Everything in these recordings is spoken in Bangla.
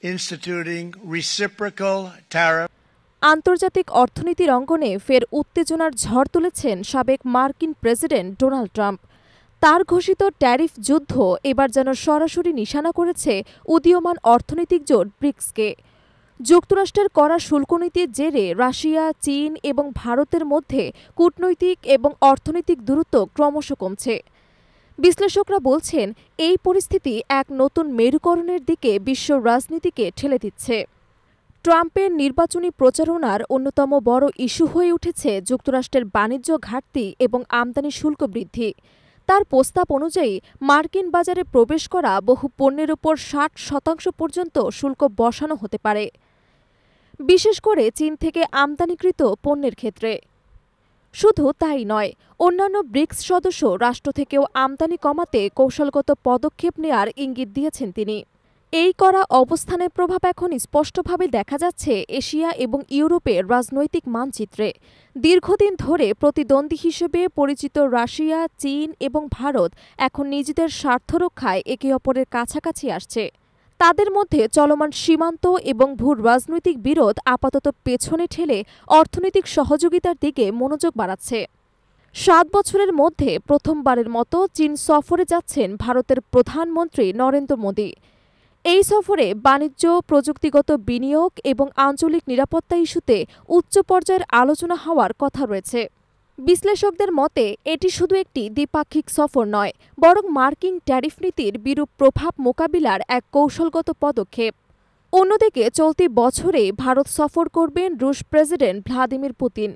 instituting reciprocal tariff. আন্তর্জাতিক অর্থনীতির অঙ্গনে ফের উত্তেজনার ঝড় তুলেছেন সাবেক মার্কিন প্রেসিডেন্ট ডোনাল্ড ট্রাম্প। তার ঘোষিত ট্যারিফ যুদ্ধ এবার যেন সরাসরি নিশানা করেছে উদীয়মান অর্থনৈতিক জোট ব্রিক্সকে। যুক্তরাষ্ট্রের কড়া শুল্কনীতির জেরে রাশিয়া, চীন এবং ভারতের মধ্যে কূটনৈতিক এবং অর্থনৈতিক দূরত্ব ক্রমশ কমছে। বিশ্লেষকরা বলছেন, এই পরিস্থিতি এক নতুন মেরুকরণের দিকে বিশ্ব রাজনীতিকে ঠেলে দিচ্ছে। ট্রাম্পের নির্বাচনী প্রচারণার অন্যতম বড় ইস্যু হয়ে উঠেছে যুক্তরাষ্ট্রের বাণিজ্য ঘাটতি এবং আমদানি শুল্ক বৃদ্ধি। তার প্রস্তাব অনুযায়ী মার্কিন বাজারে প্রবেশ করা বহু পণ্যের ওপর ৬০% পর্যন্ত শুল্ক বসানো হতে পারে, বিশেষ করে চীন থেকে আমদানিকৃত পণ্যের ক্ষেত্রে। শুধু তাই নয়, অন্যান্য ব্রিক্স সদস্য রাষ্ট্র থেকেও আমদানি কমাতে কৌশলগত পদক্ষেপ নেয়ার ইঙ্গিত দিয়েছেন তিনি। এই করা অবস্থানের প্রভাব এখন স্পষ্টভাবে দেখা যাচ্ছে এশিয়া এবং ইউরোপের রাজনৈতিক মানচিত্রে। দীর্ঘদিন ধরে প্রতিদ্বন্দ্বী হিসেবে পরিচিত রাশিয়া, চীন এবং ভারত এখন নিজেদের স্বার্থ রক্ষায় একে অপরের কাছাকাছি আসছে। তাদের মধ্যে চলমান সীমান্ত এবং ভূ রাজনৈতিক বিরোধ আপাতত পেছনে ঠেলে অর্থনৈতিক সহযোগিতার দিকে মনোযোগ বাড়াচ্ছে। ৭ বছরের মধ্যে প্রথমবারের মতো চীন সফরে যাচ্ছেন ভারতের প্রধানমন্ত্রী নরেন্দ্র মোদী। এই সফরে বাণিজ্য, প্রযুক্তিগত বিনিয়োগ এবং আঞ্চলিক নিরাপত্তা ইস্যুতে উচ্চ পর্যায়ের আলোচনা হওয়ার কথা রয়েছে। বিশ্লেষকদের মতে এটি শুধু একটি দ্বিপাক্ষিক সফর নয়, বরং মার্কিন ট্যারিফ নীতির বিরূপ প্রভাব মোকাবিলার এক কৌশলগত পদক্ষেপ। অন্যদিকে চলতি বছরে ভারত সফর করবেন রুশ প্রেসিডেন্ট ভ্লাদিমির পুতিন।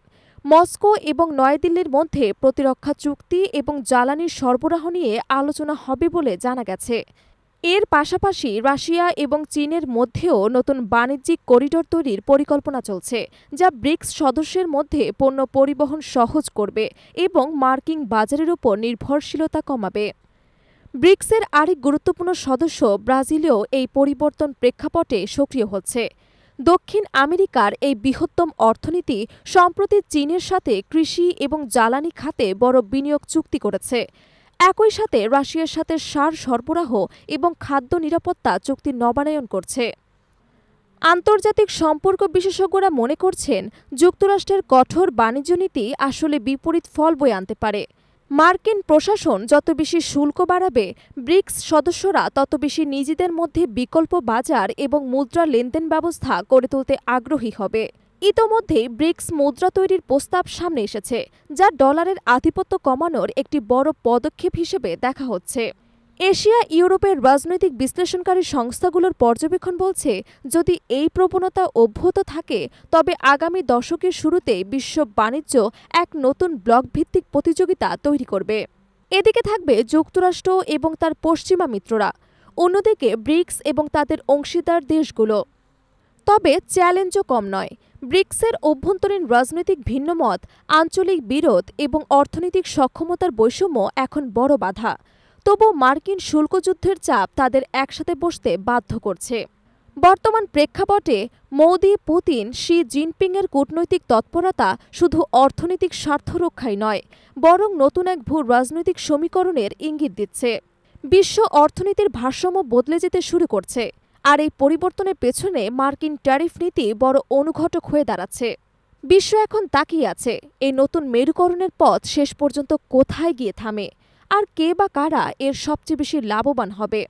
মস্কো এবং নয়াদিল্লির মধ্যে প্রতিরক্ষা চুক্তি এবং জ্বালানির সরবরাহ নিয়ে আলোচনা হবে বলে জানা গেছে। এর পাশাপাশি রাশিয়া এবং চীনের মধ্যেও নতুন বাণিজ্যিক করিডোর তৈরির পরিকল্পনা চলছে, যা ব্রিক্স সদস্যের মধ্যে পণ্য পরিবহন সহজ করবে এবং মার্কিন বাজারের উপর নির্ভরশীলতা কমাবে। ব্রিক্সের আরেক গুরুত্বপূর্ণ সদস্য ব্রাজিলও এই পরিবর্তন প্রেক্ষাপটে সক্রিয় হচ্ছে। দক্ষিণ আমেরিকার এই বৃহত্তম অর্থনীতি সম্প্রতি চীনের সাথে কৃষি এবং জ্বালানি খাতে বড় বিনিয়োগ চুক্তি করেছে। একই সাথে রাশিয়ার সাথে সার সরবরাহ এবং খাদ্য নিরাপত্তা চুক্তি নবায়ন করছে। আন্তর্জাতিক সম্পর্ক বিশেষজ্ঞরা মনে করছেন, যুক্তরাষ্ট্রের কঠোর বাণিজ্য নীতি আসলে বিপরীত ফল বয়ে আনতে পারে। মার্কিন প্রশাসন যত বেশি শুল্ক বাড়াবে, ব্রিক্স সদস্যরা তত বেশি নিজেদের মধ্যে বিকল্প বাজার এবং মুদ্রা লেনদেন ব্যবস্থা গড়ে তুলতে আগ্রহী হবে। ইতোমধ্যেই ব্রিক্স মুদ্রা তৈরির প্রস্তাব সামনে এসেছে, যা ডলারের আধিপত্য কমানোর একটি বড় পদক্ষেপ হিসেবে দেখা হচ্ছে। এশিয়া ইউরোপের রাজনৈতিক বিশ্লেষণকারী সংস্থাগুলোর পর্যবেক্ষণ বলছে, যদি এই প্রবণতা অব্যাহত থাকে তবে আগামী দশকের শুরুতে বিশ্ব বাণিজ্য এক নতুন ব্লকভিত্তিক প্রতিযোগিতা তৈরি করবে। এদিকে থাকবে যুক্তরাষ্ট্র এবং তার পশ্চিমা মিত্ররা, অন্যদিকে ব্রিক্স এবং তাদের অংশীদার দেশগুলো। তবে চ্যালেঞ্জও কম নয়। ব্রিক্সের অভ্যন্তরীণ রাজনৈতিক ভিন্নমত, আঞ্চলিক বিরোধ এবং অর্থনৈতিক সক্ষমতার বৈষম্য এখন বড় বাধা। তবু মার্কিন শুল্কযুদ্ধের চাপ তাদের একসাথে বসতে বাধ্য করছে। বর্তমান প্রেক্ষাপটে মোদি, পুতিন, শি জিনপিংয়ের কূটনৈতিক তৎপরতা শুধু অর্থনৈতিক স্বার্থ রক্ষাই নয়, বরং নতুন এক ভূ রাজনৈতিক সমীকরণের ইঙ্গিত দিচ্ছে। বিশ্ব অর্থনীতির ভারসাম্য বদলে যেতে শুরু করছে, আর এই পরিবর্তনের পেছনে মার্কিন ট্যারিফ নীতি বড় অনুঘটক হয়ে দাঁড়াচ্ছে। বিশ্ব এখন তাকিয়ে আছে এই নতুন মেরুকরণের পথ শেষ পর্যন্ত কোথায় গিয়ে থামে, আর কে বা কারা এর সবচেয়ে বেশি লাভবান হবে।